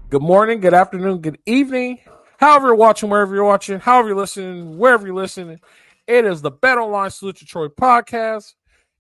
Good morning, good afternoon, good evening. However you're watching, wherever you're watching, however you're listening, wherever you're listening. It is the Bet Online Salute to Troy podcast.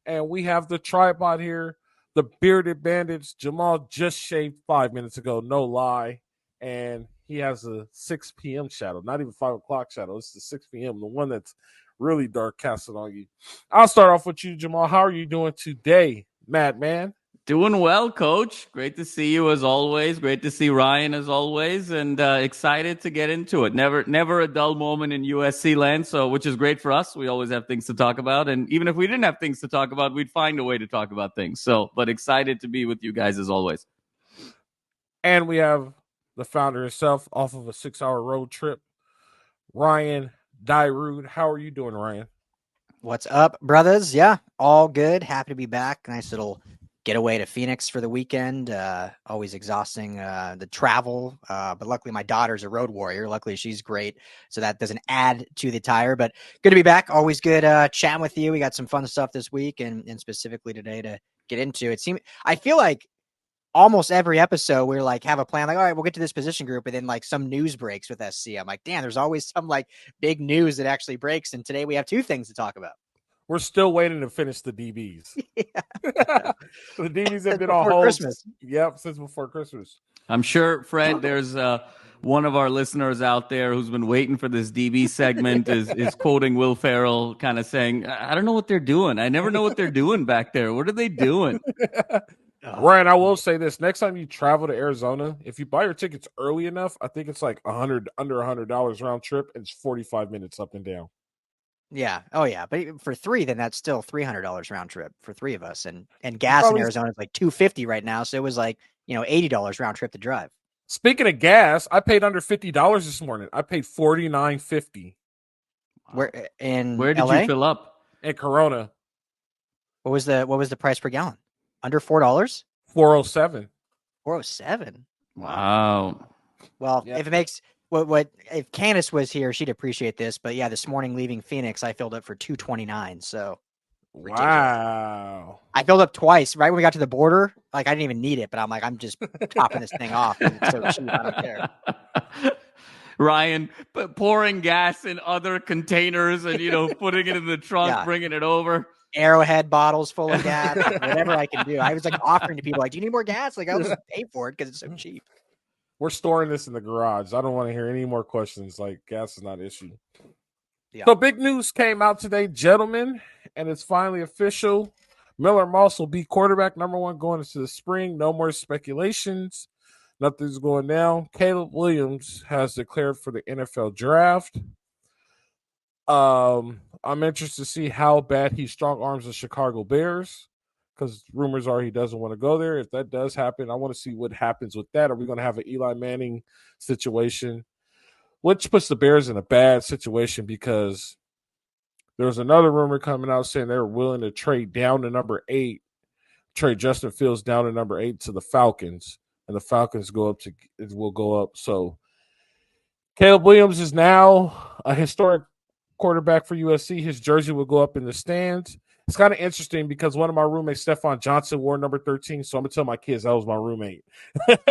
And we have the tripod here, the bearded bandits. Jamal just shaved 5 minutes ago, no lie. And he has a 6 p.m. shadow, not even 5 o'clock shadow. It's the 6 p.m., the one that's really dark casting on you. I'll start off with you, Jamal. How are you doing today, Madman? Doing well, Coach. Great to see you as always. Great to see Ryan as always, and excited to get into it. Never a dull moment in USC land, so which is great for us. We always have things to talk about, and even if we didn't have things to talk about, we'd find a way to talk about things. So, but excited to be with you guys as always. And we have the founder himself off of a 6-hour road trip, Ryan Dyrude. How are you doing, Ryan? What's up, brothers? Yeah, all good. Happy to be back. Nice little getaway to Phoenix for the weekend. Always exhausting, the travel. But luckily my daughter's a road warrior. Luckily she's great. So that doesn't add to the tire, but good to be back. Always good chatting with you. We got some fun stuff this week and specifically today to get into. I feel like almost every episode we're like have a plan, like, all right, we'll get to this position group, and then like some news breaks with SC. I'm like, damn, there's always some like big news that actually breaks. And today we have two things to talk about. We're still waiting to finish the DBs. Yeah. The DBs have been on hold. Christmas. Yep, since before Christmas. I'm sure, Fred, there's one of our listeners out there who's been waiting for this DB segment is quoting Will Ferrell, kind of saying, I don't know what they're doing. I never know what they're doing back there. What are they doing? Ryan, I will say this. Next time you travel to Arizona, if you buy your tickets early enough, I think it's like under $100 round trip, and it's 45 minutes up and down. Yeah. Oh, yeah. But for three, then that's still $300 round trip for three of us. And gas in Arizona is like $250 right now. So it was like, $80 round trip to drive. Speaking of gas, I paid under $50 this morning. I paid $49.50. Where did LA? you fill up? In Corona. What was the price per gallon? Under $4? $4.07. $4.07. Wow. Well, if it makes what if Candace was here, she'd appreciate this. But yeah, this morning leaving Phoenix, I filled up for $2.29. So ridiculous. Wow. I filled up twice right when we got to the border. Like I didn't even need it, but I'm like, I'm just topping this thing off. It's so cheap, I don't care. Ryan pouring gas in other containers and putting it in the trunk, bringing it over. Arrowhead bottles full of gas, whatever I can do. I was like offering to people, like, do you need more gas? Like, I'll just pay for it because it's so cheap. We're storing this in the garage. I don't want to hear any more questions. Like, gas is not an issue. Yeah. So big news came out today, gentlemen, and it's finally official. Miller Moss will be quarterback number 1 going into the spring. No more speculations. Nothing's going down. Caleb Williams has declared for the NFL draft. I'm interested to see how bad he strong arms the Chicago Bears, because rumors are he doesn't want to go there. If that does happen, I want to see what happens with that. Are we going to have an Eli Manning situation, which puts the Bears in a bad situation, because there's another rumor coming out saying they're willing to trade down to number 8, trade Justin Fields down to number 8 to the Falcons, and the Falcons will go up. So Caleb Williams is now a historic quarterback for USC. His jersey will go up in the stands. It's kind of interesting because one of my roommates, Stephon Johnson, wore number 13. So I'm going to tell my kids that was my roommate. I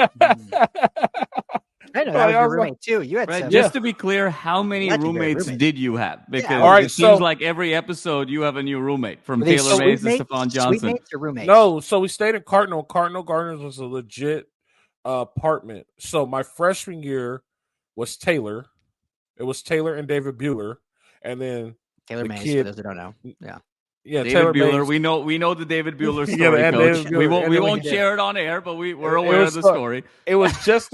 know that was your roommate too. You had right, just to be clear, how many roommates did you have? Because it seems like every episode you have a new roommate, from Taylor Mays to Stephon Johnson. Or roommates? No, so we stayed in Cardinal. Cardinal Gardens was a legit apartment. So my freshman year was Taylor. It was Taylor and David Bueller. And then Taylor Mays, for those who don't know. Yeah, David Taylor Bueller. Mays. We know the David Bueller story, Coach. We won't share it on air, but we're aware of the story. It was just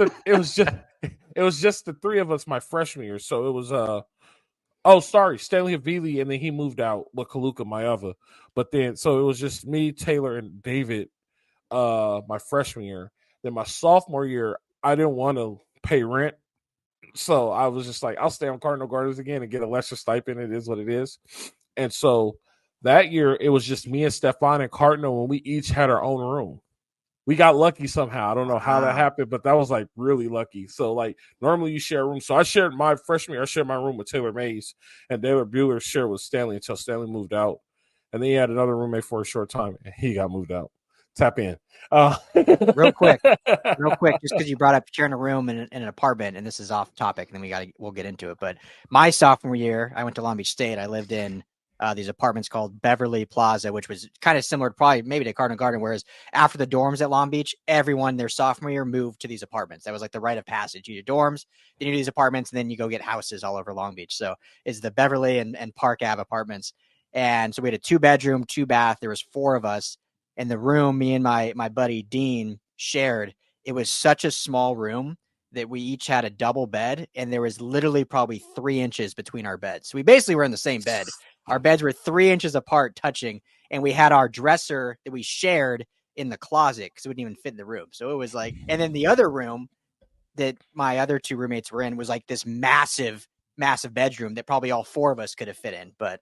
the three of us my freshman year. So it was Stanley Havili, and then he moved out with Kaluka, my other. But then so it was just me, Taylor, and David my freshman year. Then my sophomore year, I didn't want to pay rent. So I was just like, I'll stay on Cardinal Gardens again and get a lesser stipend. It is what it is. And so that year, it was just me and Stephon and Cardinal, and we each had our own room. We got lucky somehow. I don't know how that happened, but that was like really lucky. So like normally you share a room. So I shared my freshman year, I shared my room with Taylor Mays, and David Bueller shared with Stanley until Stanley moved out. And then he had another roommate for a short time, and he got moved out. Tap in. Real quick, just because you brought up sharing a room in an apartment, and this is off topic, and then we'll get into it. But my sophomore year, I went to Long Beach State. I lived in these apartments called Beverly Plaza, which was kind of similar, probably maybe to Cardinal Garden. Whereas after the dorms at Long Beach, everyone their sophomore year moved to these apartments. That was like the rite of passage. You do dorms, then you do these apartments, and then you go get houses all over Long Beach. So it's the Beverly and Park Ave apartments. And so we had a 2-bedroom, 2-bath. There was 4 of us. And the room me and my buddy Dean shared, it was such a small room that we each had a double bed, and there was literally probably 3 inches between our beds. So we basically were in the same bed. Our beds were 3 inches apart touching, and we had our dresser that we shared in the closet because it wouldn't even fit in the room. So it was like, and then the other room that my other 2 roommates were in was like this massive bedroom that probably all 4 of us could have fit in. But,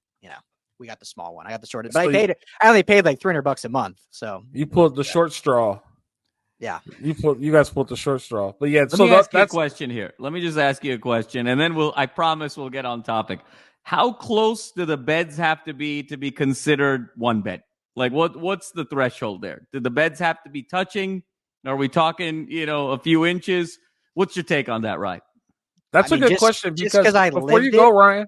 we got the small one. I got the short. But I only paid like $300 a month. So you pulled the short straw. Yeah. You guys pulled the short straw. But yeah, Let me ask you a question here. Let me just ask you a question, and then I promise we'll get on topic. How close do the beds have to be considered one bed? Like what's the threshold there? Do the beds have to be touching? Are we talking, a few inches? What's your take on that, Ryan? That's a good question because before you go, Ryan,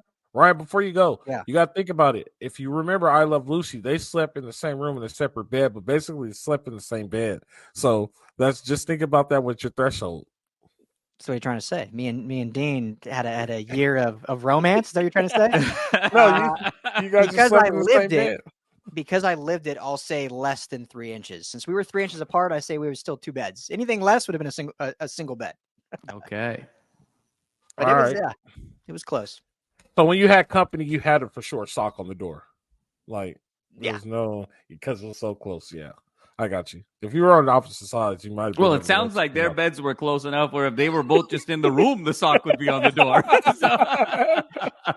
before you go, you got to think about it. If you remember I Love Lucy, they slept in the same room in a separate bed, but basically they slept in the same bed. So just think about that with your threshold. So what are you trying to say? Me and Dean had a year of romance. Is that what you're trying to say? No, you guys just slept in the same bed. Because I lived it, I'll say less than 3 inches. Since we were 3 inches apart, I say we were still 2 beds. Anything less would have been a single bed. Okay. But it was close. So when you had company, you had a for sure sock on the door. Like, there was no, because it was so close. Yeah, I got you. If you were on the opposite sides, you might have been. Well, it sounds like their beds were close enough where if they were both just in the room, the sock would be on the door.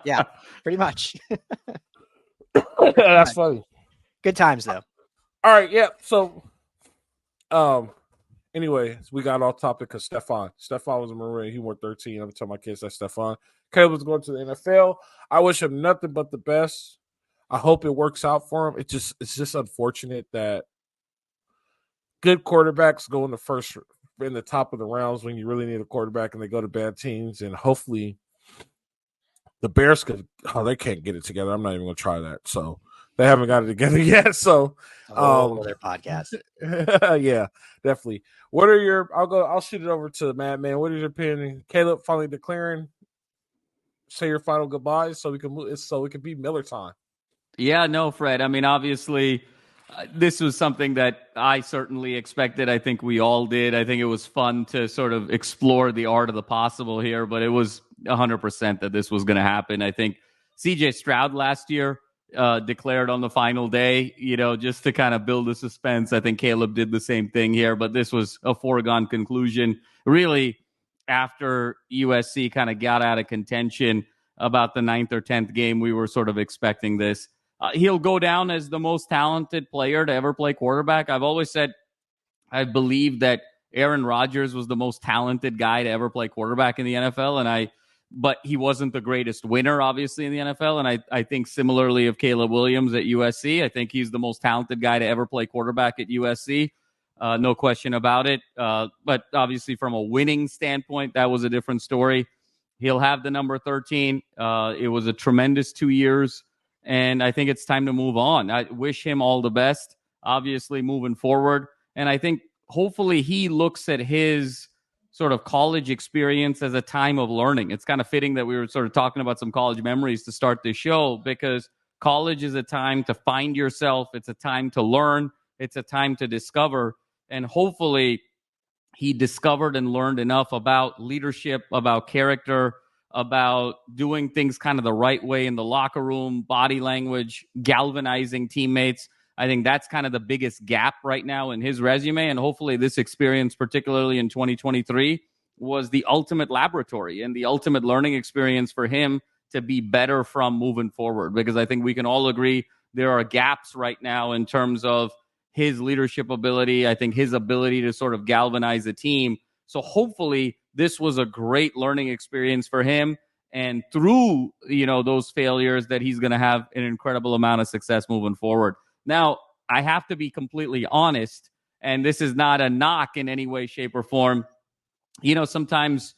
Yeah, pretty much. That's funny. Good times, though. All right, yeah. So, anyway, we got off topic because Stefan was a Marine. He wore 13. I'm telling my kids that's Stefan. Caleb was going to the NFL. I wish him nothing but the best. I hope it works out for him. It's just unfortunate that good quarterbacks go in the top of the rounds when you really need a quarterback, and they go to bad teams. And hopefully, the Bears they can't get it together. I'm not even going to try that. So they haven't got it together yet. So their podcast. Yeah, definitely. What are I'll shoot it over to Madman. What is your opinion? Caleb finally declaring. Say your final goodbyes so we can move. So it can be Miller time. Yeah, no, Fred. I mean, obviously, this was something that I certainly expected. I think we all did. I think it was fun to sort of explore the art of the possible here, but it was 100% that this was going to happen. I think C.J. Stroud last year declared on the final day, just to kind of build the suspense. I think Caleb did the same thing here, but this was a foregone conclusion. Really, after USC kind of got out of contention about the 9th or 10th game, we were sort of expecting this. He'll go down as the most talented player to ever play quarterback. I've always said I believe that Aaron Rodgers was the most talented guy to ever play quarterback in the NFL, but he wasn't the greatest winner, obviously, in the NFL. And I think similarly of Caleb Williams at USC. I think he's the most talented guy to ever play quarterback at USC. No question about it. But obviously from a winning standpoint, that was a different story. He'll have the number 13. It was a tremendous 2 years, and I think it's time to move on. I wish him all the best, obviously, moving forward. And I think hopefully he looks at his sort of college experience as a time of learning. It's kind of fitting that we were sort of talking about some college memories to start this show, because college is a time to find yourself. It's a time to learn. It's a time to discover. And hopefully he discovered and learned enough about leadership, about character, about doing things kind of the right way in the locker room, body language, galvanizing teammates. I think that's kind of the biggest gap right now in his resume. And hopefully this experience, particularly in 2023, was the ultimate laboratory and the ultimate learning experience for him to be better from moving forward. Because I think we can all agree there are gaps right now in terms of his leadership ability. I think his ability to sort of galvanize a team. So hopefully this was a great learning experience for him. And through, those failures, that he's going to have an incredible amount of success moving forward. Now, I have to be completely honest. And this is not a knock in any way, shape, or form. Sometimes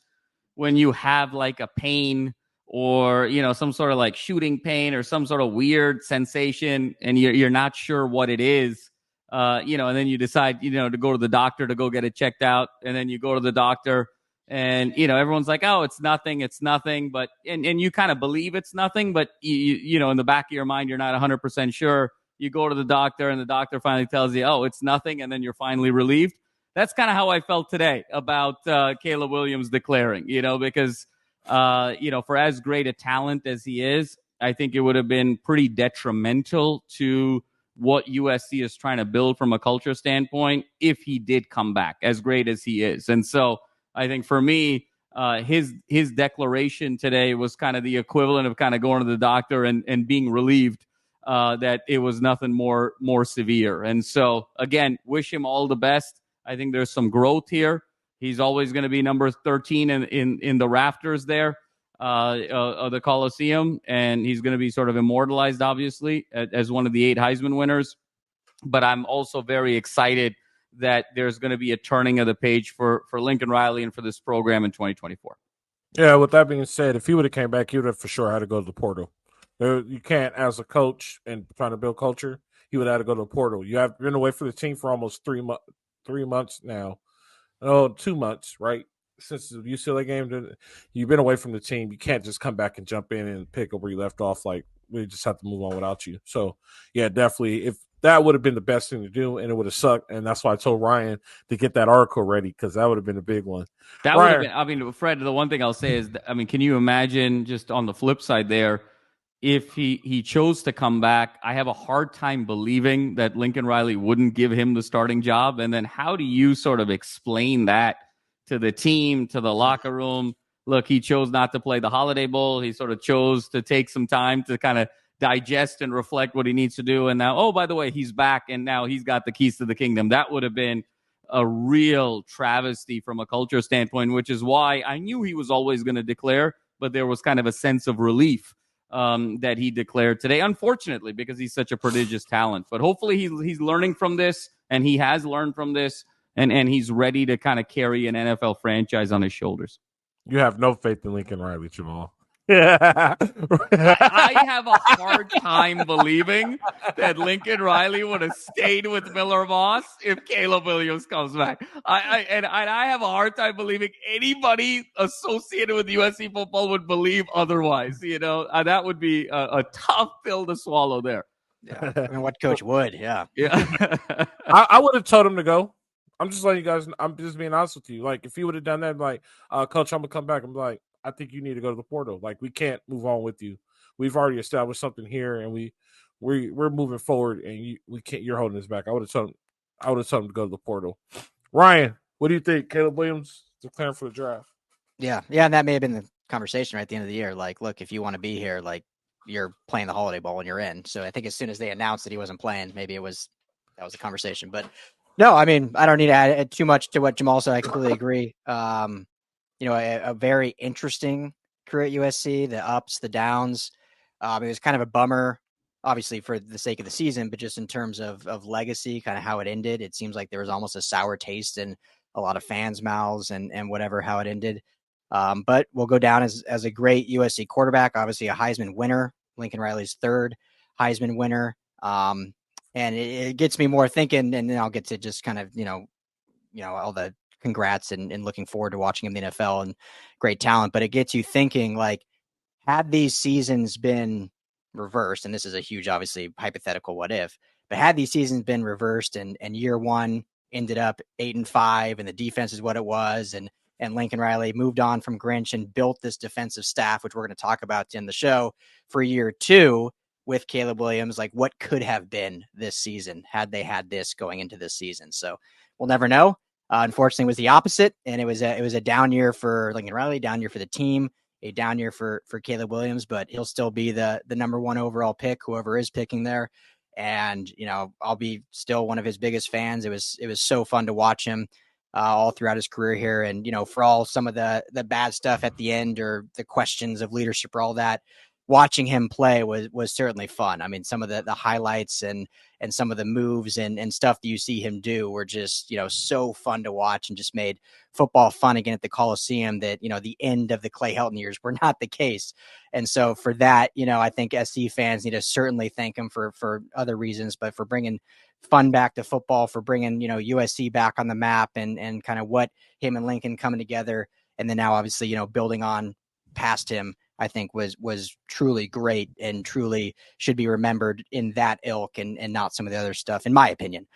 when you have like a pain or, some sort of like shooting pain or some sort of weird sensation and you're not sure what it is, and then you decide, to go to the doctor to go get it checked out. And then you go to the doctor and, everyone's like, oh, it's nothing. But, and you kind of believe it's nothing, but in the back of your mind, you're not 100% sure. You go to the doctor and the doctor finally tells you, oh, it's nothing. And then you're finally relieved. That's kind of how I felt today about Caleb Williams declaring, because, for as great a talent as he is, I think it would have been pretty detrimental to what USC is trying to build from a culture standpoint if he did come back, as great as he is. And so I think for me, his declaration today was kind of the equivalent of kind of going to the doctor and being relieved that it was nothing more severe. And so, again, wish him all the best. I think there's some growth here. He's always going to be number 13 in the rafters there of the Coliseum, and he's going to be sort of immortalized, obviously, as one of the 8 Heisman winners. But I'm also very excited that there's going to be a turning of the page for Lincoln Riley and for this program in 2024. Yeah, with that being said, if he would have came back, he would have for sure had to go to the portal. You can't, as a coach and trying to build culture, he would have to go to the portal. You have been away from the team for almost 3 months now. 2 months, right? Since the UCLA game, you've been away from the team. You can't just come back and jump in and pick up where you left off. Like, we just have to move on without you. So, yeah, definitely. If that would have been the best thing to do, and it would have sucked. And that's why I told Ryan to get that article ready, because that would have been a big one. That would have been, I mean, Fred, the one thing I'll say is, can you imagine just on the flip side there, if he chose to come back? I have a hard time believing that Lincoln Riley wouldn't give him the starting job. And then how do you sort of explain that to the team, to the locker room? Look, he chose not to play the Holiday Bowl. He sort of chose to take some time to kind of digest and reflect what he needs to do. And now, oh, by the way, he's back, and now he's got the keys to the kingdom. That would have been a real travesty from a culture standpoint, which is why I knew he was always going to declare, but there was kind of a sense of relief that he declared today, unfortunately, because he's such a prodigious talent. But hopefully he's learning from this, and he has learned from this, and he's ready to kind of carry an NFL franchise on his shoulders. You have no faith in Lincoln Riley, Jamal. I have a hard time believing that Lincoln Riley would have stayed with Miller Moss if Caleb Williams comes back. I have a hard time believing anybody associated with USC football would believe otherwise. That would be a tough pill to swallow there. Yeah, I mean, what coach would? Yeah. I would have told him to go. I'm just letting you guys. I'm just being honest with you. Like, if he would have done that, like, Coach, I'm gonna come back. I'm like, I think you need to go to the portal. Like, we can't move on with you. We've already established something here, and we're moving forward, and we can't. You're holding us back. I would have told him to go to the portal. Ryan, what do you think? Caleb Williams declaring for the draft? Yeah, and that may have been the conversation right at the end of the year. Like, look, if you want to be here, like, you're playing the Holiday Bowl and you're in. So I think as soon as they announced that he wasn't playing, maybe that was a conversation. But no, I mean, I don't need to add too much to what Jamal said. I completely agree. A very interesting career at USC, the ups, the downs. It was kind of a bummer, obviously, for the sake of the season, but just in terms of legacy, kind of how it ended. It seems like there was almost a sour taste in a lot of fans' mouths and whatever, how it ended. But we'll go down as a great USC quarterback, obviously a Heisman winner, Lincoln Riley's 3rd Heisman winner. And it gets me more thinking, and then I'll get to just kind of, all the congrats and looking forward to watching him in the NFL and great talent. But it gets you thinking, like, had these seasons been reversed, and this is a huge, obviously, hypothetical what if, but had these seasons been reversed and year one ended up 8-5 and the defense is what it was, and Lincoln Riley moved on from Grinch and built this defensive staff, which we're going to talk about in the show, for year 2 with Caleb Williams, like, what could have been this season had they had this going into this season? So we'll never know. Unfortunately, it was the opposite, and it was a down year for Lincoln Riley, down year for the team, a down year for Caleb Williams, but he'll still be the number 1 overall pick, whoever is picking there. And, I'll be still one of his biggest fans. It was so fun to watch him all throughout his career here. And, for all some of the bad stuff at the end or the questions of leadership or all that, watching him play was certainly fun. I mean, some of the highlights and some of the moves and stuff that you see him do were just, so fun to watch and just made football fun again at the Coliseum that, the end of the Clay Helton years were not the case. And so for that, I think SC fans need to certainly thank him for other reasons, but for bringing fun back to football, for bringing, USC back on the map and kind of what him and Lincoln coming together. And then now obviously, building on past him, I think was truly great and truly should be remembered in that ilk and not some of the other stuff, in my opinion.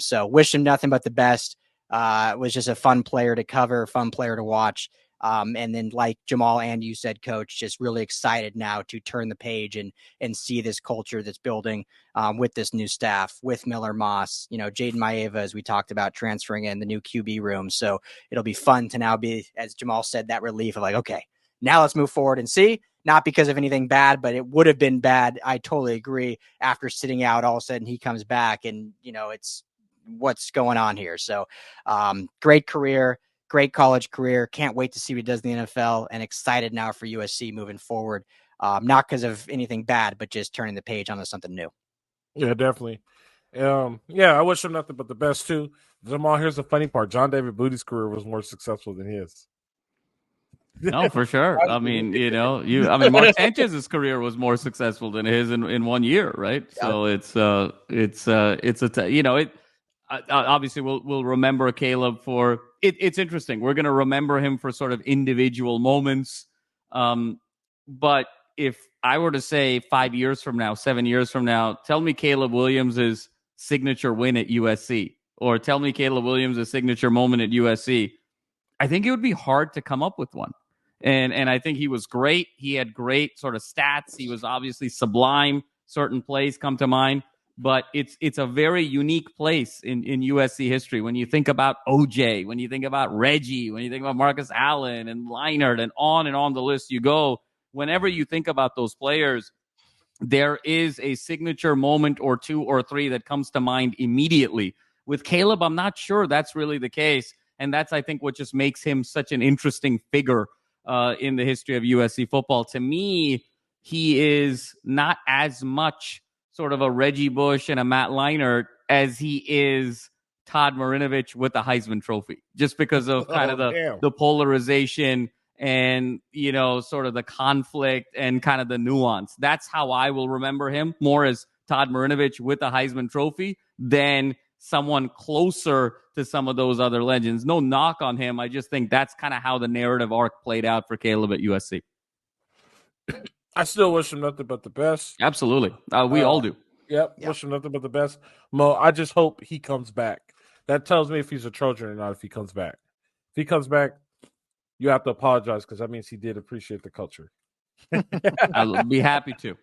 So wish him nothing but the best. It was just a fun player to cover, fun player to watch. And then like Jamal and you said, Coach, just really excited now to turn the page and see this culture that's building with this new staff, with Miller Moss, Jaden Maeva, as we talked about, transferring in the new QB room. So it'll be fun to now be, as Jamal said, that relief of like, okay, now let's move forward and see, not because of anything bad, but it would have been bad. I totally agree. After sitting out, all of a sudden he comes back and, it's what's going on here. So great career, great college career. Can't wait to see what he does in the NFL and excited now for USC moving forward. Not because of anything bad, but just turning the page onto something new. Yeah, definitely. I wish him nothing but the best too. Jamal, here's the funny part. John David Booty's career was more successful than his. No, for sure. I mean, Mark Sanchez's career was more successful than his in 1 year, right? Yeah. So obviously we'll remember Caleb for it. It's interesting. We're going to remember him for sort of individual moments. But if I were to say 5 years from now, 7 years from now, tell me Caleb Williams' signature win at USC, or tell me Caleb Williams' signature moment at USC, I think it would be hard to come up with one. And I think he was great. He had great sort of stats. He was obviously sublime. Certain plays come to mind, but it's a very unique place in USC history. When you think about OJ, when you think about Reggie, when you think about Marcus Allen and Leinart and on the list you go, whenever you think about those players, there is a signature moment or two or three that comes to mind immediately. With Caleb, I'm not sure that's really the case. And that's, I think, what just makes him such an interesting figure in the history of USC football. To me, he is not as much sort of a Reggie Bush and a Matt Leinart as he is Todd Marinovich with the Heisman Trophy, just because of kind of the polarization and, sort of the conflict and kind of the nuance. That's how I will remember him, more as Todd Marinovich with the Heisman Trophy than someone closer to some of those other legends. No knock on him. I just think that's kind of how the narrative arc played out for Caleb at USC. I still wish him nothing but the best. Absolutely. We all do. Yep. Wish him nothing but the best. Mo, I just hope he comes back. That tells me if he's a Trojan or not if he comes back. If he comes back, you have to apologize because that means he did appreciate the culture. I'll be happy to.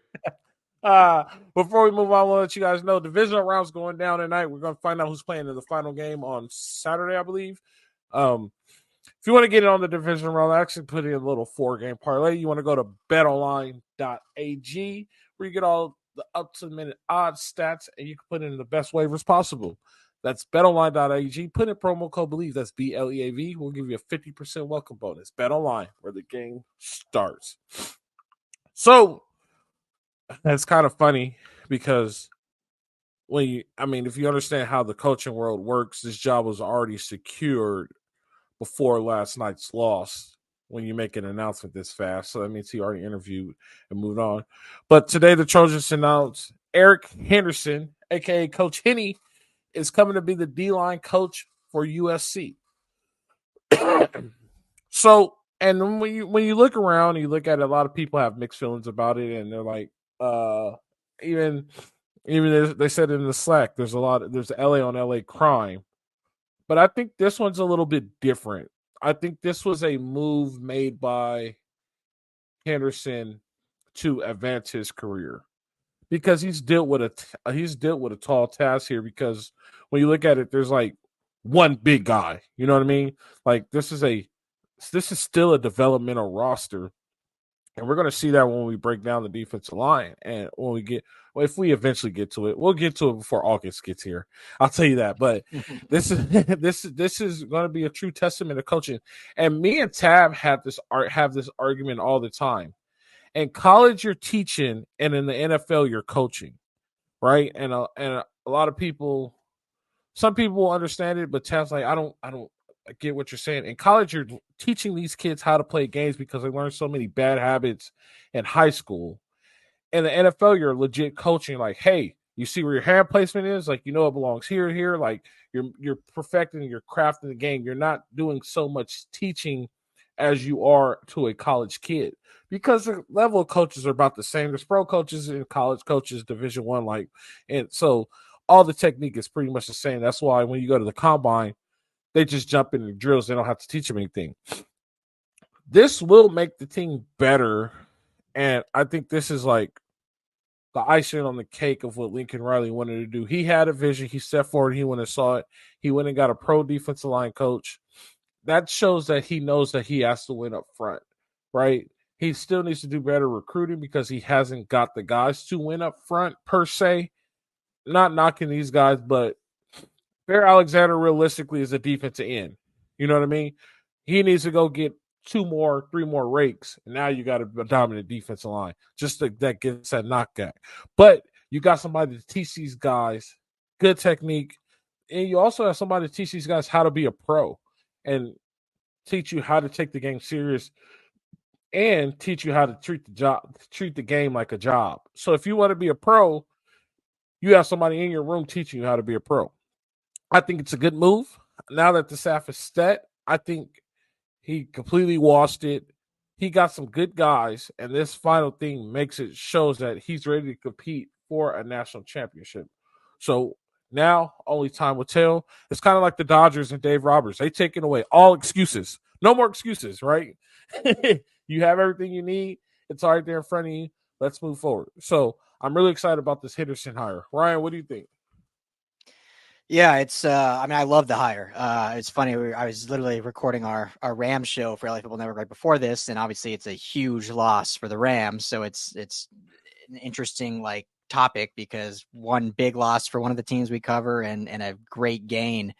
Before we move on, we'll let you guys know divisional rounds going down tonight. We're going to find out who's playing in the final game on Saturday, I believe. If you want to get in on the division round, I actually put in a little 4-game parlay. You want to go to betonline.ag where you get all the up-to-the-minute odds, stats, and you can put in the best waivers possible. That's betonline.ag. Put in promo code BELIEVE. That's BLEAV. We'll give you a 50% welcome bonus. BetOnline, where the game starts. So, that's kind of funny because if you understand how the coaching world works, this job was already secured before last night's loss when you make an announcement this fast. So that means he already interviewed and moved on. But today the Trojans announced Eric Henderson, a.k.a. Coach Henny, is coming to be the D-line coach for USC. So, and when you look around, you look at it, a lot of people have mixed feelings about it, and they're like, even they said in the Slack, there's LA on LA crime. But I think this one's a little bit different. I think this was a move made by Henderson to advance his career because he's dealt with a tall task here. Because when you look at it, there's like one big guy. You know what I mean? Like this is still a developmental roster. And we're going to see that when we break down the defensive line. And if we eventually get to it, we'll get to it before August gets here. I'll tell you that. But this is going to be a true testament of coaching. And me and Tab have this argument all the time. In college, you're teaching, and in the NFL, you're coaching, right? And a lot of people, some people will understand it, but Tav's like, I don't get what you're saying. In college, you're teaching these kids how to play games because they learn so many bad habits in high school. In the NFL, you're legit coaching, like, hey, you see where your hand placement is, like, you know, it belongs here, here. Like, you're perfecting, you're crafting the game. You're not doing so much teaching as you are to a college kid because the level of coaches are about the same. There's pro coaches and college coaches, Division 1, like, and so all the technique is pretty much the same. That's why when you go to the combine, they just jump into the drills. They don't have to teach them anything. This will make the team better, and I think this is like the icing on the cake of what Lincoln Riley wanted to do. He had a vision. He stepped forward. He went and saw it. He went and got a pro defensive line coach. That shows that he knows that he has to win up front, right? He still needs to do better recruiting because he hasn't got the guys to win up front per se. Not knocking these guys, but Bear Alexander realistically is a defensive end. You know what I mean? He needs to go get 3 more rakes, and now you got a dominant defensive line. Just that gets that knockback. But you got somebody to teach these guys good technique, and you also have somebody to teach these guys how to be a pro and teach you how to take the game serious and teach you how to treat the game like a job. So if you want to be a pro, you have somebody in your room teaching you how to be a pro. I think it's a good move. Now that the staff is set, I think he completely washed it. He got some good guys, and this final thing shows that he's ready to compete for a national championship. So now only time will tell. It's kind of like the Dodgers and Dave Roberts. They taking away all excuses. No more excuses, right? You have everything you need. It's all right there in front of you. Let's move forward. So I'm really excited about this Henderson hire. Ryan, what do you think? Yeah, it's I mean, I love the hire. It's funny. I was literally recording our Rams show for LA Football Network right before this, and obviously it's a huge loss for the Rams. So it's an interesting like topic because one big loss for one of the teams we cover and a great gain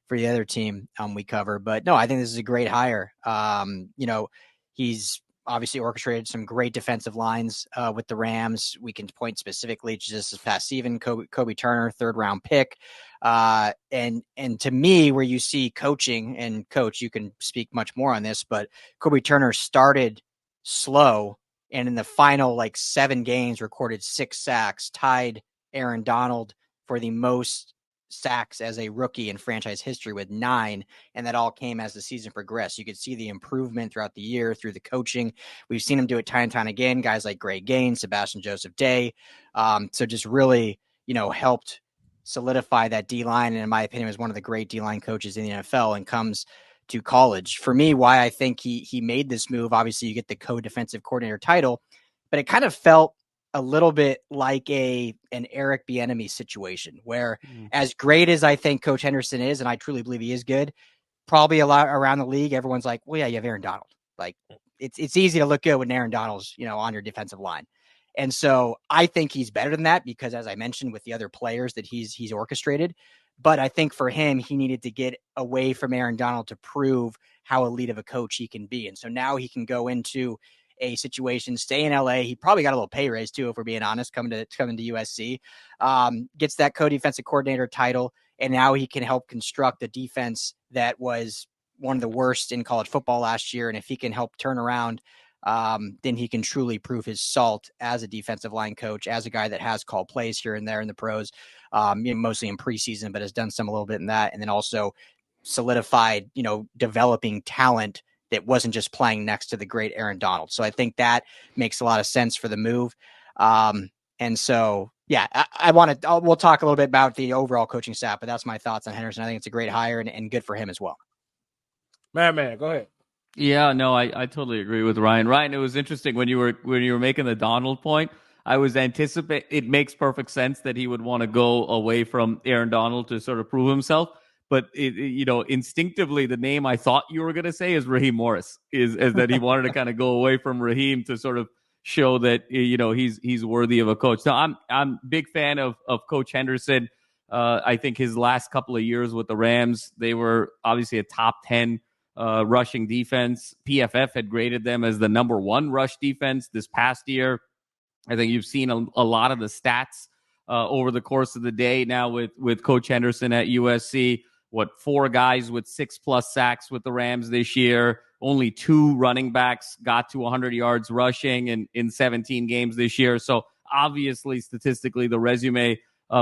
for the other team we cover. But no, I think this is a great hire. You know, he's obviously orchestrated some great defensive lines with the Rams. We can point specifically to just this past season, Kobe Turner, 3rd-round pick. And to me, where you see coaching, and coach, you can speak much more on this, but Kobe Turner started slow and in the final like 7 games recorded 6 sacks, tied Aaron Donald for the most sacks as a rookie in franchise history with 9, and that all came as the season progressed. You could see the improvement throughout the year through the coaching. We've seen him do it time and time again, guys like Greg Gaines, Sebastian Joseph Day. So just really, helped solidify that D-line, and in my opinion was one of the great D-line coaches in the NFL and comes to college. For me, why I think he made this move, obviously you get the co-defensive coordinator title, but it kind of felt a little bit like an Eric Bieniemy situation where as great as I think Coach Henderson is, and I truly believe he is good, probably a lot around the league, everyone's like, well, yeah, you have Aaron Donald. Like it's easy to look good when Aaron Donald's, on your defensive line. And so I think he's better than that because, as I mentioned, with the other players that he's orchestrated. But I think for him, he needed to get away from Aaron Donald to prove how elite of a coach he can be. And so now he can go into a situation, stay in LA. He probably got a little pay raise too, if we're being honest, coming to USC, gets that co-defensive coordinator title. And now he can help construct a defense that was one of the worst in college football last year. And if he can help turn around, then he can truly prove his salt as a defensive line coach, as a guy that has called plays here and there in the pros, mostly in preseason, but has done some a little bit in that. And then also solidified, developing talent that wasn't just playing next to the great Aaron Donald. So I think that makes a lot of sense for the move. And so, yeah, we'll talk a little bit about the overall coaching staff, but that's my thoughts on Henderson. I think it's a great hire and good for him as well. Man, go ahead. Yeah, no, I totally agree with Ryan. Ryan, it was interesting when you were making the Donald point. I was anticipating it makes perfect sense that he would want to go away from Aaron Donald to sort of prove himself. But instinctively, the name I thought you were going to say is Raheem Morris. Is that he wanted to kind of go away from Raheem to sort of show that he's worthy of a coach. So I'm big fan of Coach Henderson. I think his last couple of years with the Rams, they were obviously a top 10 rushing defense. PFF had graded them as the number 1 rush defense this past year. I think you've seen a lot of the stats over the course of the day now with Coach Henderson at USC. 4 guys with 6+ sacks with the Rams this year. Only 2 running backs got to 100 yards rushing in 17 games this year. So obviously, statistically, the resume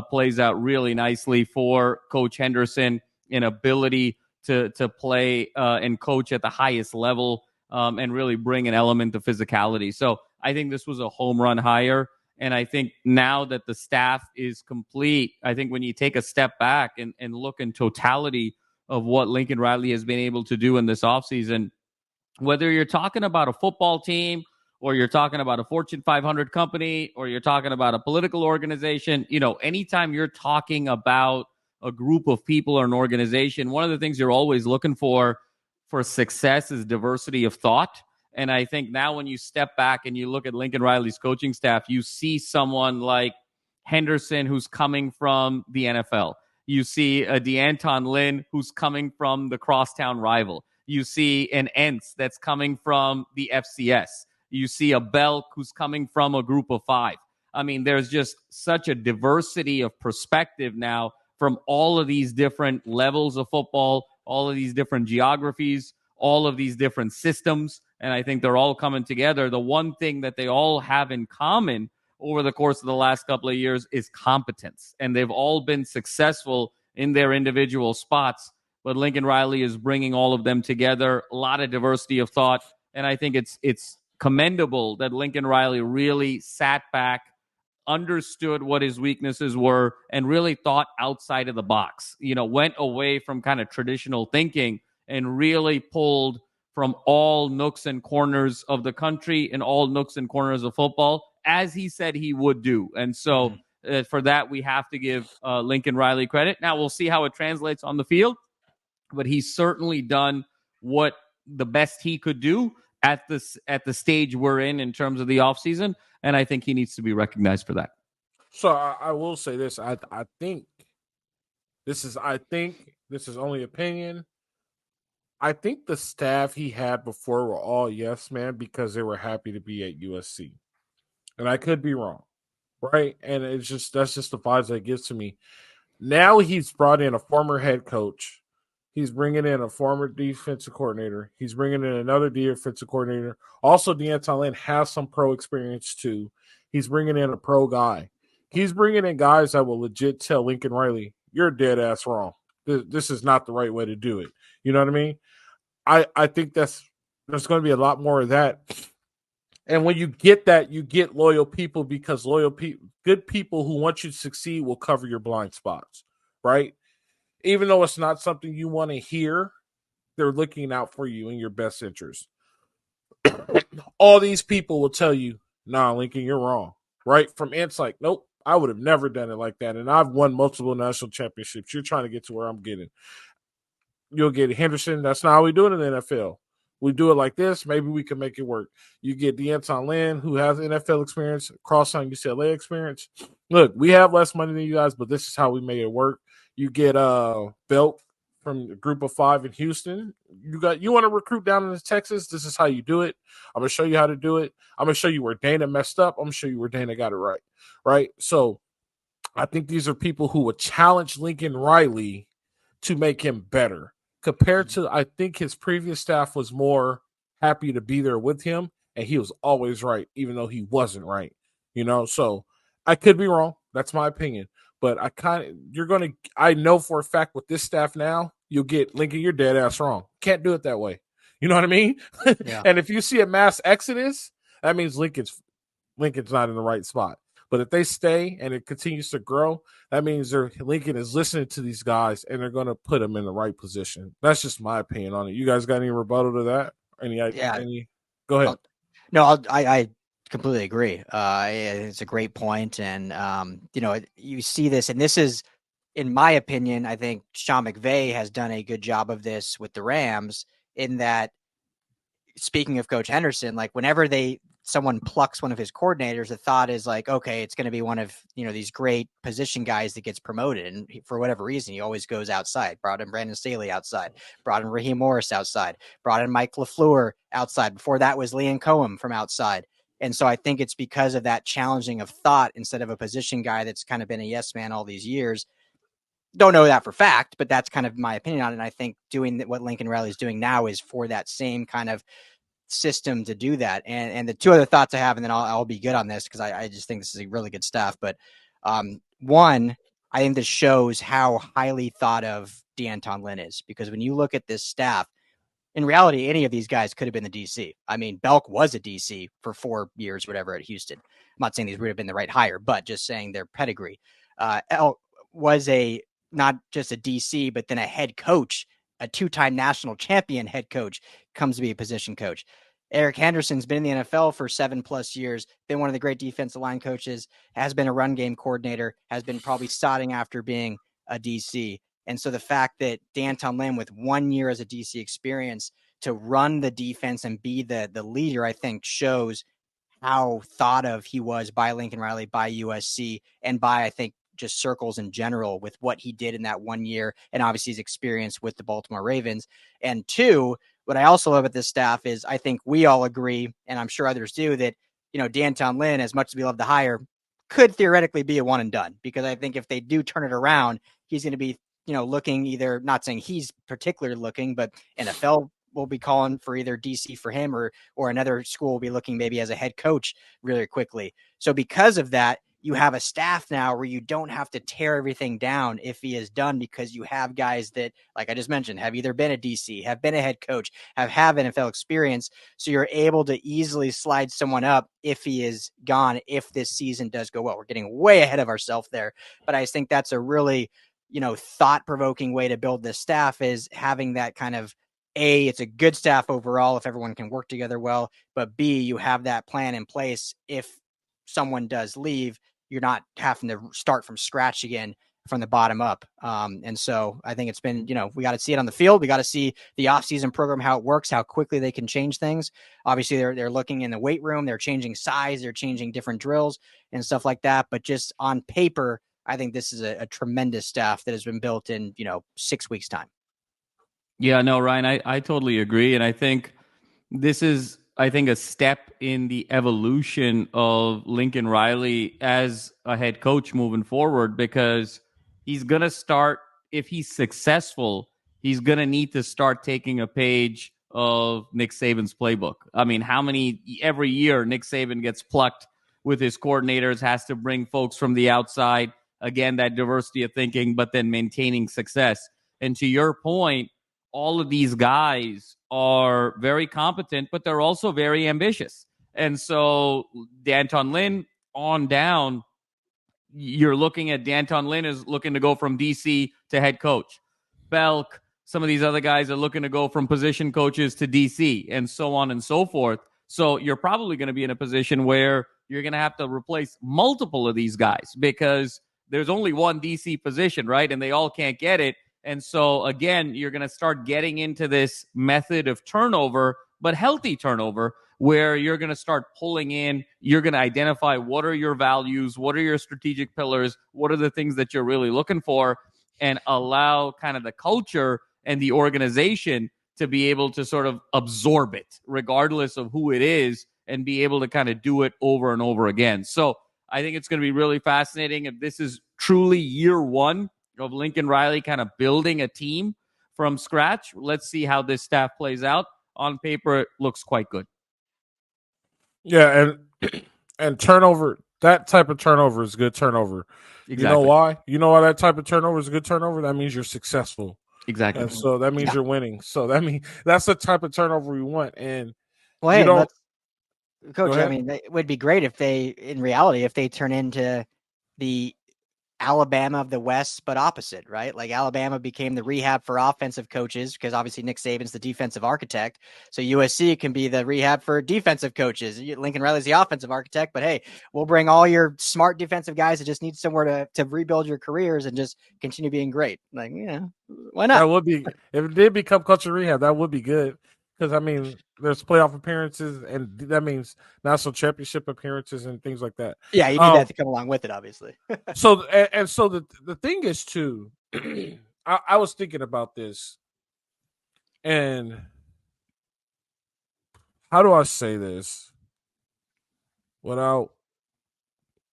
plays out really nicely for Coach Henderson in ability to play and coach at the highest level and really bring an element of physicality. So I think this was a home run hire. And I think now that the staff is complete, I think when you take a step back and look in totality of what Lincoln Riley has been able to do in this offseason, whether you're talking about a football team or you're talking about a Fortune 500 company or you're talking about a political organization, anytime you're talking about a group of people or an organization, one of the things you're always looking for success is diversity of thought. And I think now when you step back and you look at Lincoln Riley's coaching staff, you see someone like Henderson who's coming from the NFL. You see a DeAnton Lynn who's coming from the crosstown rival. You see an Entz that's coming from the FCS. You see a Belk who's coming from a group of 5. I mean, there's just such a diversity of perspective now from all of these different levels of football, all of these different geographies, all of these different systems. And I think they're all coming together. The one thing that they all have in common over the course of the last couple of years is competence. And they've all been successful in their individual spots. But Lincoln Riley is bringing all of them together, a lot of diversity of thought. And I think it's commendable that Lincoln Riley really sat back, understood what his weaknesses were, and really thought outside of the box. Went away from kind of traditional thinking and really pulled from all nooks and corners of the country and all nooks and corners of football, as he said he would do. And so for that, we have to give Lincoln Riley credit. Now, we'll see how it translates on the field, but he's certainly done what the best he could do at the stage we're in terms of the offseason, and I think he needs to be recognized for that. So I will say this. I think this is only opinion. I think the staff he had before were all yes man because they were happy to be at USC. And I could be wrong. Right? And that's just the vibes that it gives to me. Now he's brought in a former head coach. He's bringing in a former defensive coordinator. He's bringing in another defensive coordinator. Also, DeAnton Lynn has some pro experience too. He's bringing in a pro guy. He's bringing in guys that will legit tell Lincoln Riley, you're dead ass wrong. This is not the right way to do it. You know what I mean? I think there's going to be a lot more of that. And when you get that, you get loyal people because good people who want you to succeed will cover your blind spots, right? Even though it's not something you want to hear, they're looking out for you in your best interest. All these people will tell you, nah, Lincoln, you're wrong, right? From Ant's like, nope, I would have never done it like that. And I've won multiple national championships. You're trying to get to where I'm getting. You'll get Henderson. That's not how we do it in the NFL. We do it like this. Maybe we can make it work. You get DeAnton Lynn, who has NFL experience, crosstown UCLA experience. Look, we have less money than you guys, but this is how we made it work. You get Belk from the group of 5 in Houston. You want to recruit down into Texas? This is how you do it. I'm going to show you how to do it. I'm going to show you where Dana messed up. I'm going to show you where Dana got it right. Right? So I think these are people who would challenge Lincoln Riley to make him better. Compared to, I think his previous staff was more happy to be there with him, and he was always right, even though he wasn't right. So I could be wrong. That's my opinion. But I know for a fact with this staff now, you'll get Lincoln, you're dead ass wrong. Can't do it that way. You know what I mean? Yeah. And if you see a mass exodus, that means Lincoln's not in the right spot. But if they stay and it continues to grow, that means Lincoln is listening to these guys and they're going to put them in the right position. That's just my opinion on it. You guys got any rebuttal to that? Any? Go ahead. I completely agree. It's a great point. And, you see this, and this is, in my opinion, I think Sean McVay has done a good job of this with the Rams in that, speaking of Coach Henderson, like whenever they someone plucks one of his coordinators, the thought is like, okay, it's going to be one of, these great position guys that gets promoted. And for whatever reason, he always goes outside. Brought in Brandon Staley outside, brought in Raheem Morris outside, brought in Mike LaFleur outside. Before that was Liam Cohen from outside. And so I think it's because of that challenging of thought instead of a position guy that's kind of been a yes man all these years. Don't know that for fact, but that's kind of my opinion on it. And I think doing what Lincoln Riley is doing now is for that same kind of system to do that. And the two other thoughts I have, and then I'll be good on this because I just think this is a really good stuff. But one, I think this shows how highly thought of D'Anton Lynn is, because when you look at this staff, in reality, any of these guys could have been the DC. I mean, Belk was a DC for 4 years, whatever, at Houston. I'm not saying these would have been the right hire, but just saying their pedigree. Elk was not just a DC, but then a head coach, a 2-time national champion head coach, comes to be a position coach. Eric Henderson's been in the NFL for 7+ years, been one of the great defensive line coaches, has been a run game coordinator, has been probably starting after being a DC. And so the fact that D'Anton Lynn, with 1 year as a DC experience, to run the defense and be the leader, I think shows how thought of he was by Lincoln Riley, by USC, and by, I think, just circles in general with what he did in that 1 year, and obviously his experience with the Baltimore Ravens. And two, what I also love about this staff is I think we all agree, and I'm sure others do, that, D'Anton Lynn, as much as we love to hire, could theoretically be a one and done, because I think if they do turn it around, he's going to be, looking either, not saying he's particularly looking, but NFL will be calling for either DC for him, or another school will be looking maybe as a head coach really quickly. So because of that, you have a staff now where you don't have to tear everything down if he is done, because you have guys that, like I just mentioned, have either been a DC, have been a head coach, have NFL experience. So you're able to easily slide someone up if he is gone, if this season does go well. We're getting way ahead of ourselves there, but I think that's a really, thought-provoking way to build this staff, is having that kind of, A, it's a good staff overall if everyone can work together well, but B, you have that plan in place. If someone does leave, you're not having to start from scratch again from the bottom up. And so I think it's been, we got to see it on the field. We got to see the offseason program, how it works, how quickly they can change things. Obviously they're looking in the weight room, they're changing size, they're changing different drills and stuff like that. But just on paper, I think this is a tremendous staff that has been built in, 6 weeks time. Yeah, no, Ryan, I totally agree. And I think this is, a step in the evolution of Lincoln Riley as a head coach moving forward, because he's going to start, if he's successful, he's going to need to start taking a page of Nick Saban's playbook. I mean, every year Nick Saban gets plucked with his coordinators, has to bring folks from the outside. Again, that diversity of thinking, but then maintaining success. And to your point, all of these guys are very competent, but they're also very ambitious. And so D'Anton Lynn on down, you're looking at D'Anton Lynn is looking to go from DC to head coach. Belk, some of these other guys are looking to go from position coaches to DC, and so on and so forth. So you're probably going to be in a position where you're going to have to replace multiple of these guys, because there's only one DC position, right? And they all can't get it. And so, again, you're going to start getting into this method of turnover, but healthy turnover, where you're going to start pulling in, you're going to identify what are your values, what are your strategic pillars, what are the things that you're really looking for, and allow kind of the culture and the organization to be able to sort of absorb it, regardless of who it is, and be able to kind of do it over and over again. So I think it's going to be really fascinating if this is truly year one of Lincoln Riley kind of building a team from scratch. Let's see how this staff plays out. On paper, it looks quite good. Yeah, and turnover, that type of turnover is good turnover. Exactly. You know why? You know why that type of turnover is a good turnover? That means you're successful. Exactly. And so that means you're winning. So that's the type of turnover we want. And Coach, I mean, it would be great if they turn into the Alabama of the West, but opposite, right? Like Alabama became the rehab for offensive coaches, because obviously Nick Saban's the defensive architect. So USC can be the rehab for defensive coaches. Lincoln Riley's the offensive architect, but hey, we'll bring all your smart defensive guys that just need somewhere to rebuild your careers and just continue being great. Like, why not? That would be, if it did become culture rehab, that would be good. Because I mean, there's playoff appearances, and that means national championship appearances and things like that. Yeah, you need that to come along with it, obviously. So the thing is too, I was thinking about this, and how do I say this without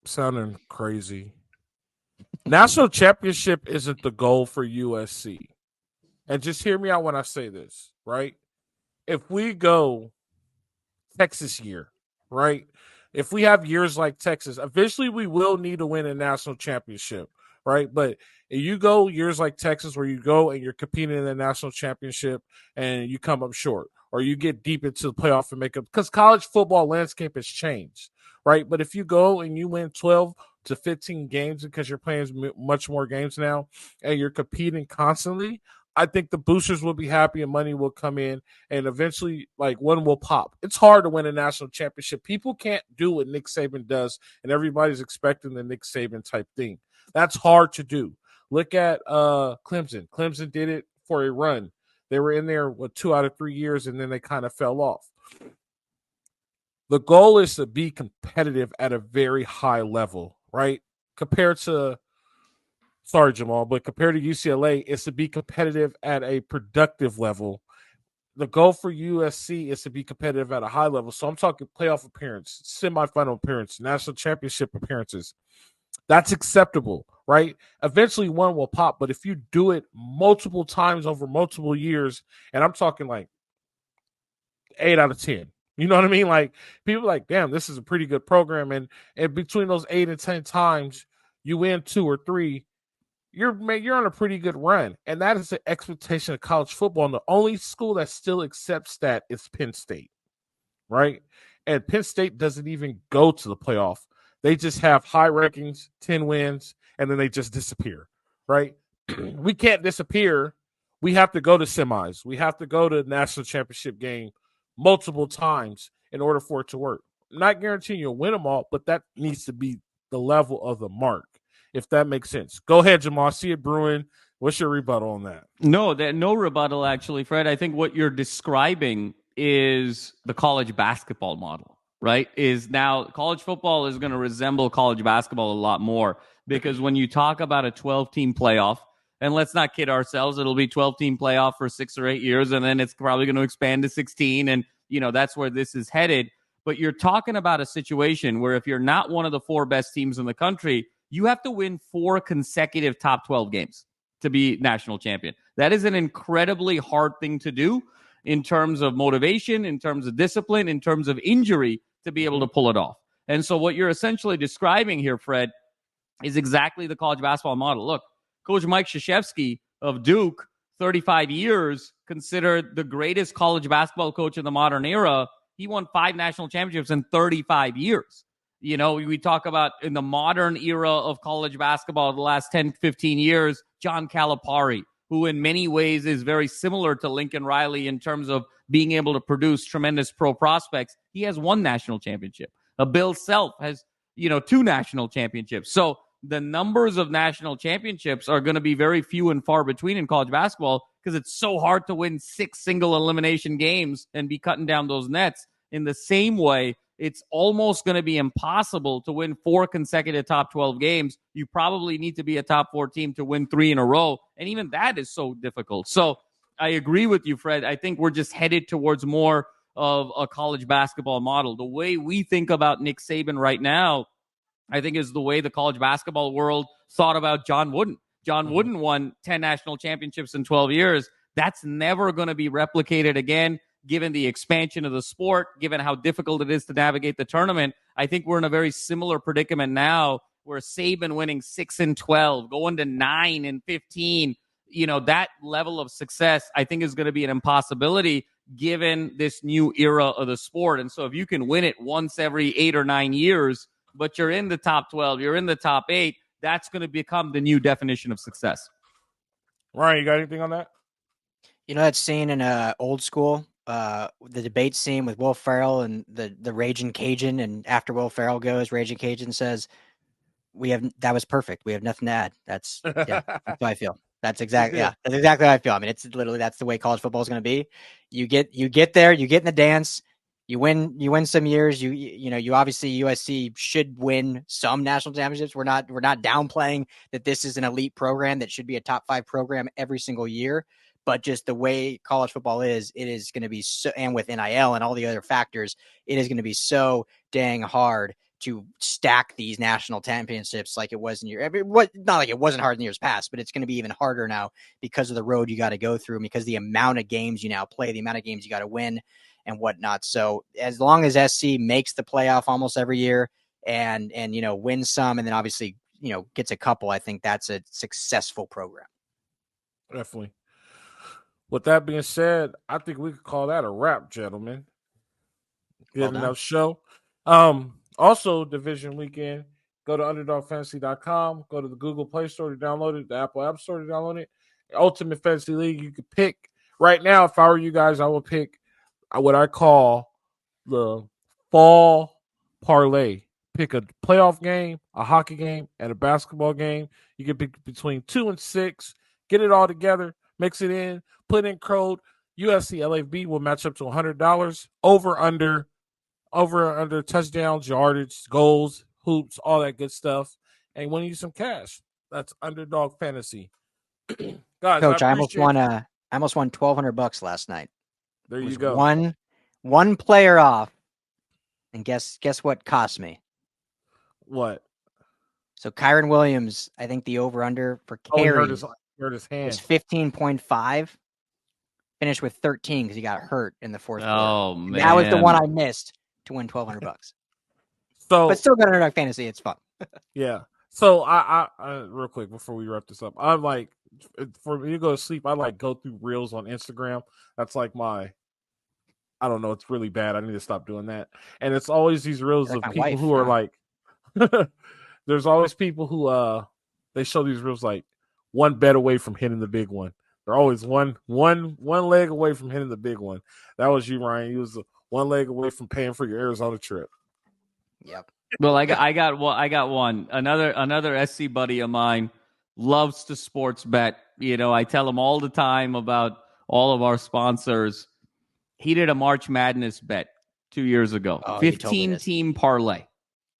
sounding crazy? National championship isn't the goal for USC. And just hear me out when I say this, right? If we go Texas year, right? If we have years like Texas, eventually we will need to win a national championship, right? But if you go years like Texas where you go and you're competing in the national championship and you come up short, or you get deep into the playoff and make up, because college football landscape has changed, right? But if you go and you win 12 to 15 games because you're playing much more games now and you're competing constantly, I think the boosters will be happy and money will come in, and eventually, like, one will pop. It's hard to win a national championship. People can't do what Nick Saban does, and everybody's expecting the Nick Saban type thing. That's hard to do. Look at Clemson. Clemson did it for a run. They were in there with 2 out of 3 years, and then they kind of fell off. The goal is to be competitive at a very high level, right? Compared to Sorry, Jamal, but compared to UCLA, it's to be competitive at a productive level. The goal for USC is to be competitive at a high level. So I'm talking playoff appearance, semifinal appearance, national championship appearances. That's acceptable, right? Eventually one will pop, but if you do it multiple times over multiple years, and I'm talking like 8 out of 10, you know what I mean? Like, people are like, damn, this is a pretty good program. And between those 8 and 10 times, you win 2 or 3, you're on a pretty good run. And that is the expectation of college football. And the only school that still accepts that is Penn State, right? And Penn State doesn't even go to the playoff. They just have high rankings, 10 wins, and then they just disappear, right? We can't disappear. We have to go to semis. We have to go to the national championship game multiple times in order for it to work. I'm not guaranteeing you'll win them all, but that needs to be the level of the mark, if that makes sense. Go ahead, Jamal. I see it brewing. What's your rebuttal on that? No rebuttal, actually, Fred. I think what you're describing is the college basketball model, right? Is now college football is going to resemble college basketball a lot more, because when you talk about a 12-team playoff, and let's not kid ourselves, it'll be 12-team playoff for 6 or 8 years, and then it's probably going to expand to 16, and that's where this is headed. But you're talking about a situation where if you're not one of the 4 best teams in the country, you have to win 4 consecutive top 12 games to be national champion. That is an incredibly hard thing to do in terms of motivation, in terms of discipline, in terms of injury, to be able to pull it off. And so what you're essentially describing here, Fred, is exactly the college basketball model. Look, Coach Mike Krzyzewski of Duke, 35 years, considered the greatest college basketball coach in the modern era. He won 5 national championships in 35 years. We talk about in the modern era of college basketball, the last 10, 15 years, John Calipari, who in many ways is very similar to Lincoln Riley in terms of being able to produce tremendous pro prospects. He has 1 national championship. Bill Self has, 2 national championships. So the numbers of national championships are going to be very few and far between in college basketball, because it's so hard to win 6 single elimination games and be cutting down those nets. In the same way, it's almost going to be impossible to win 4 consecutive top 12 games. You probably need to be a top 4 team to win 3 in a row. And even that is so difficult. So I agree with you, Fred. I think we're just headed towards more of a college basketball model. The way we think about Nick Saban right now, I think, is the way the college basketball world thought about John Wooden. John Wooden won 10 national championships in 12 years. That's never going to be replicated again, given the expansion of the sport, given how difficult it is to navigate the tournament. I think we're in a very similar predicament now, where Saban winning 6 and 12, going to 9 and 15, that level of success, I think, is going to be an impossibility given this new era of the sport. And so if you can win it once every 8 or 9 years, but you're in the top 12, you're in the top 8, that's going to become the new definition of success. Ryan, you got anything on that? That scene in Old School, the debate scene with Will Ferrell and the Raging Cajun, and after Will Ferrell goes, Raging Cajun says, that was perfect. We have nothing to add. That's how I feel. That's exactly That's exactly how I feel. I mean, it's literally that's the way college football is going to be. You get there, you get in the dance, you win some years. You obviously USC should win some national championships. We're not downplaying that this is an elite program that should be a top 5 program every single year. But just the way college football is, it is going to be so, and with NIL and all the other factors, it is going to be so dang hard to stack these national championships like it was in not like it wasn't hard in years past, but it's going to be even harder now because of the road you got to go through, because the amount of games you now play, the amount of games you got to win and whatnot. So as long as SC makes the playoff almost every year and wins some, and then obviously, gets a couple, I think that's a successful program. Definitely. With that being said, I think we could call that a wrap, gentlemen. Good enough show. Also, Division Weekend, go to UnderdogFantasy.com, go to the Google Play Store to download it, the Apple App Store to download it. Ultimate Fantasy League, you could pick. Right now, if I were you guys, I would pick what I call the fall parlay. Pick a playoff game, a hockey game, and a basketball game. You can pick between 2 and 6. Get it all together, mix it in, put in code USC LAFB will match up to $100 over under touchdowns, yardage, goals, hoops, all that good stuff, and win you some cash. That's Underdog Fantasy. Guys, Coach, I almost won $1,200 last night. There you go. One player off, and guess what cost me? What? So Kyron Williams, I think the over under for carries hurt his hand. Was 15.5. Finished with 13 because he got hurt in the fourth quarter. Oh man, that was the one I missed to win $1,200. So, but still got Underdog Fantasy. It's fun. Yeah. So I real quick before we wrap this up, I'm like, for me to go to sleep, I go through reels on Instagram. That's like I don't know. It's really bad. I need to stop doing that. And it's always these reels of people who are like, there's always people who they show these reels like one bet away from hitting the big one. They're always one leg away from hitting the big one. That was you, Ryan. You was one leg away from paying for your Arizona trip. Yep. Well, I got one. Another SC buddy of mine loves to sports bet. I tell him all the time about all of our sponsors. He did a March Madness bet 2 years ago, 15-team parlay.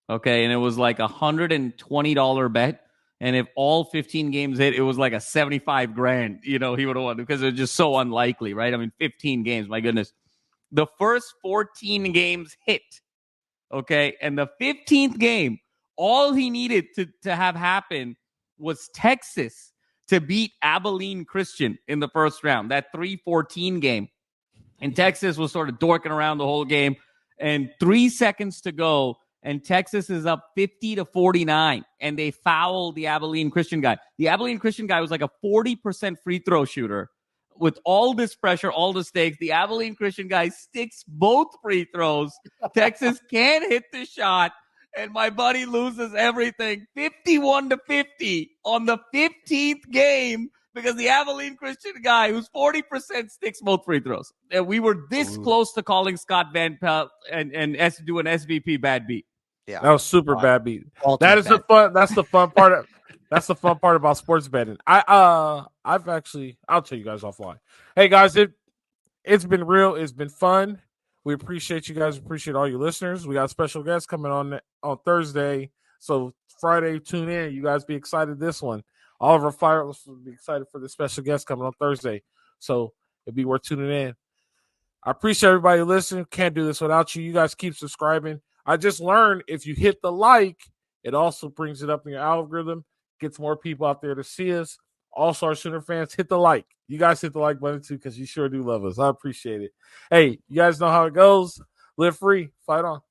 Okay, and it was like $120 bet. And if all 15 games hit, it was like a $75,000, he would have won, because it was just so unlikely, right? I mean, 15 games, my goodness. The first 14 games hit, okay? And the 15th game, all he needed to have happen was Texas to beat Abilene Christian in the first round, that 3-14 game. And Texas was sort of dorking around the whole game. And 3 seconds to go, and Texas is up 50-49, and they foul the Abilene Christian guy. The Abilene Christian guy was like a 40% free throw shooter. With all this pressure, all the stakes, the Abilene Christian guy sticks both free throws. Texas can't hit the shot, and my buddy loses everything 51-50 on the 15th game because the Abilene Christian guy, who's 40%, sticks both free throws. And we were this close to calling Scott Van Pelt and do an SVP bad beat. Yeah, that was super bad beat. That is that's the fun part. That's the fun part about sports betting. I'll tell you guys offline. Hey guys, it's been real. It's been fun. We appreciate you guys. Appreciate all your listeners. We got special guests coming on Thursday. So Friday, tune in. You guys be excited this one. Oliver Fires will be excited for the special guest coming on Thursday. So it'd be worth tuning in. I appreciate everybody listening. Can't do this without you. You guys keep subscribing. I just learned if you hit the like, it also brings it up in your algorithm, gets more people out there to see us. Also, our Sooner fans, hit the like. You guys hit the like button too, because you sure do love us. I appreciate it. Hey, you guys know how it goes. Live free. Fight on.